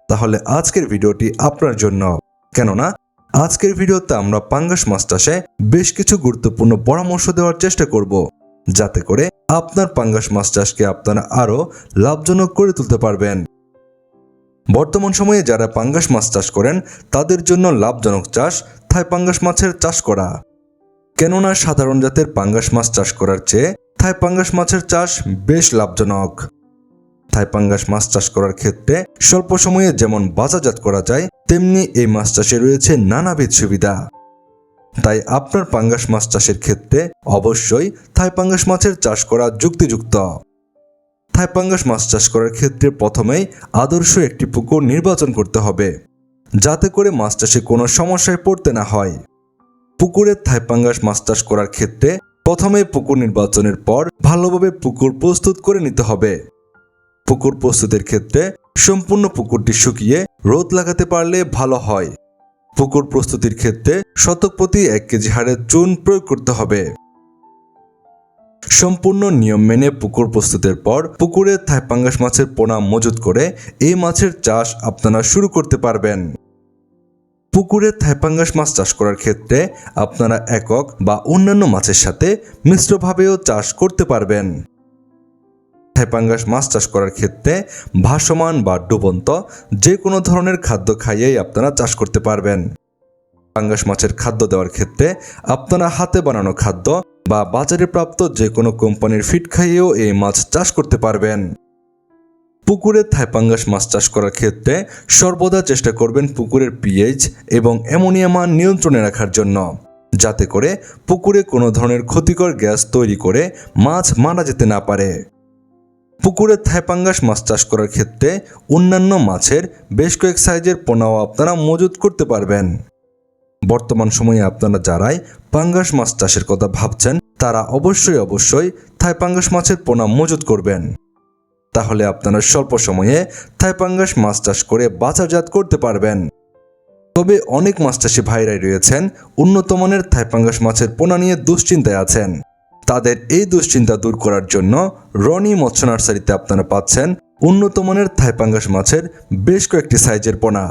তাহলে আজকের ভিডিওটি আপনার জন্য। কেননা আজকের ভিডিওতে আমরা পাঙ্গাস মাছ চাষে বেশ কিছু গুরুত্বপূর্ণ পরামর্শ দেওয়ার চেষ্টা করব, যাতে করে আপনার পাঙ্গাস মাছ চাষকে আপনারা আরও লাভজনক করে তুলতে পারবেন। বর্তমান সময়ে যারা পাঙ্গাস মাছ চাষ করেন তাদের জন্য লাভজনক চাষ থাই পাঙ্গাস মাছের চাষ করা। কেননা সাধারণ জাতের পাঙ্গাস মাছ চাষ করার চেয়ে থাই পাঙ্গাস মাছের চাষ বেশ লাভজনক। থাই পাঙ্গাস মাছ চাষ করার ক্ষেত্রে স্বল্প সময়ে যেমন বাজারজাত করা যায়, তেমনি এই মাছ চাষে রয়েছে নানাবিধ সুবিধা। তাই আপনার পাঙ্গাস মাছ চাষের ক্ষেত্রে অবশ্যই থাই পাঙ্গাস মাছের চাষ করা যুক্তিযুক্ত। থাই পাঙ্গাস মাছ চাষ করার ক্ষেত্রে প্রথমেই আদর্শ একটি পুকুর নির্বাচন করতে হবে, যাতে করে মাছ চাষে কোনো সমস্যায় পড়তে না হয়। পুকুরে থাই পাঙ্গাস মাছ চাষ করার ক্ষেত্রে প্রথমে পুকুর নির্বাচনের পর ভালোভাবে পুকুর প্রস্তুত করে নিতে হবে। পুকুর প্রস্তুতের ক্ষেত্রে সম্পূর্ণ পুকুরটি শুকিয়ে রোদ লাগাতে পারলে ভালো হয়। পুকুর প্রস্তুতির ক্ষেত্রে শতক প্রতি 1 কেজি হারে চুন প্রয়োগ করতে হবে। সম্পূর্ণ নিয়ম মেনে পুকুর প্রস্তুতের পর পুকুরে থাই পাঙ্গাস মাছের পোনা মজুত করে এই মাছের চাষ আপনারা শুরু করতে পারবেন। পুকুরে থাই পাঙ্গাস মাছ চাষ করার ক্ষেত্রে আপনারা একক বা অন্যান্য মাছের সাথে মিশ্রভাবেও চাষ করতে পারবেন। থাই পাঙ্গাস মাছ চাষ করার ক্ষেত্রে ভাসমান বা ডুবন্ত যে কোনো ধরনের খাদ্য খাইয়েই আপনারা চাষ করতে পারবেন। পাঙ্গাস মাছের খাদ্য দেওয়ার ক্ষেত্রে আপনারা হাতে বানানো খাদ্য বা বাজারে প্রাপ্ত যে কোনো কোম্পানির ফিড খাইয়েও এই মাছ চাষ করতে পারবেন। পুকুরে থাই পাঙ্গাস মাছ চাষ করার ক্ষেত্রে সর্বদা চেষ্টা করবেন পুকুরের পিএইচ এবং অ্যামোনিয়া মান নিয়ন্ত্রণে রাখার জন্য, যাতে করে পুকুরে কোনো ধরনের ক্ষতিকর গ্যাস তৈরি করে মাছ মারা যেতে না পারে। পুকুরে থাই পাঙ্গাস মাছ চাষ করার ক্ষেত্রে অন্যান্য মাছের বেশ কয়েক সাইজের পোনাও আপনারা মজুত করতে পারবেন। বর্তমান সময়ে আপনারা যারাই পাঙ্গাস মাছ চাষের কথা ভাবছেন তারা অবশ্যই থাই পাঙ্গাস মাছের পোনা মজুত করবেন। তাহলে আপনারা স্বল্প সময়ে থাই পাঙ্গাস মাছ চাষ করে বাজারজাত করতে পারবেন। তবে অনেক মাছ চাষি ভাইরাই রয়েছেন উন্নত মানের থাই পাঙ্গাস মাছের পোনা নিয়ে দুশ্চিন্তায় আছেন। তাদের এই দুশ্চিন্তা দূর করার জন্য রনি মৎস্য নার্সারিতে আপনারা পাচ্ছেন উন্নত মানের থাই পাঙ্গাস মাছের বেশ কয়েকটি সাইজের পোনা।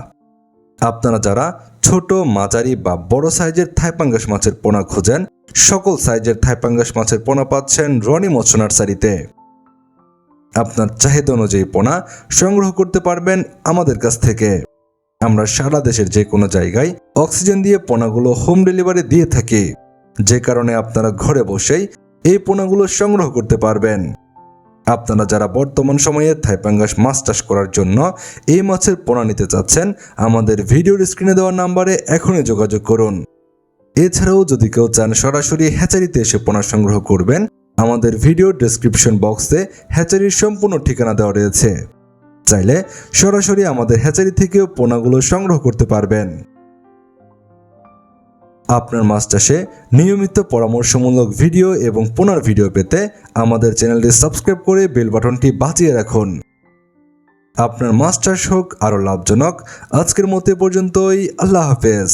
আপনারা যারা ছোট, মাঝারি বা বড় সাইজের থাই পাঙ্গাস মাছের পোনা খোঁজেন, সকল সাইজের থাই পাঙ্গাস মাছের পোনা পাচ্ছেন রনি মৎস্য নার্সারিতে। আপনার চাহিদা অনুযায়ী পোনা সংগ্রহ করতে পারবেন আমাদের কাছ থেকে। আমরা সারা দেশের যে কোনো জায়গায় অক্সিজেন দিয়ে পোনাগুলো হোম ডেলিভারি দিয়ে থাকি, যে কারণে আপনারা ঘরে বসেই এই পোনাগুলো সংগ্রহ করতে পারবেন। আপনারা যারা বর্তমান সময়ে থাই পাঙ্গাস মাছ চাষ করার জন্য এই মাছের পোনা নিতে চাচ্ছেন, আমাদের ভিডিওর স্ক্রিনে দেওয়া নাম্বারে এখনই যোগাযোগ করুন। এছাড়াও যদি কেউ চান সরাসরি হ্যাচারিতে এসে পোনা সংগ্রহ করবেন, আমাদের ভিডিও ডেসক্রিপশন বক্সে হ্যাচারির সম্পূর্ণ ঠিকানা দেওয়া রয়েছে। চাইলে সরাসরি আমাদের হ্যাচারি থেকেও পোনাগুলো সংগ্রহ করতে পারবেন। আপনার মাছ চাষে নিয়মিত পরামর্শমূলক ভিডিও এবং পোনার ভিডিও পেতে আমাদের চ্যানেলটি সাবস্ক্রাইব করে বেল বাটনটি বাজিয়ে রাখুন। আপনার মাছ চাষ হোক আরও লাভজনক। আজকের মতো পর্যন্তই। আল্লাহ হাফেজ।